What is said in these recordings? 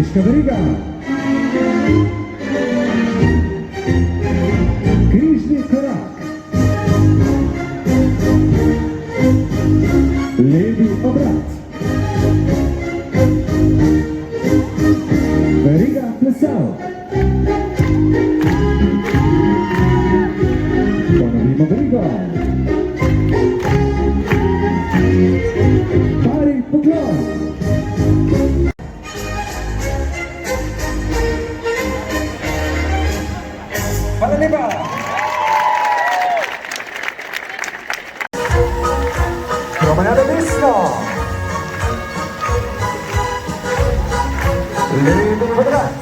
Težka veriga. Križni korak. Levi obrat. Veriga plesal. Ponovimo verigo. Pari poklon. Hvala lepa. Promenada desno. Levi kvadrat.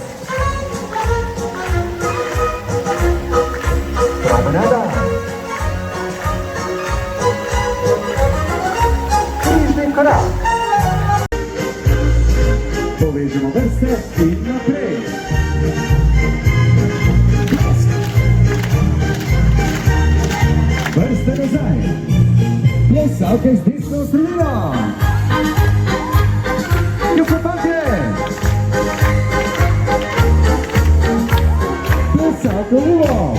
Promenada. Križni korak. Povežemo vrste in naprej. Vrste nazaj. Plesalke z desno sredino. Ljubopake. Plesalke levo.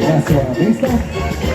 Na svoje mesto.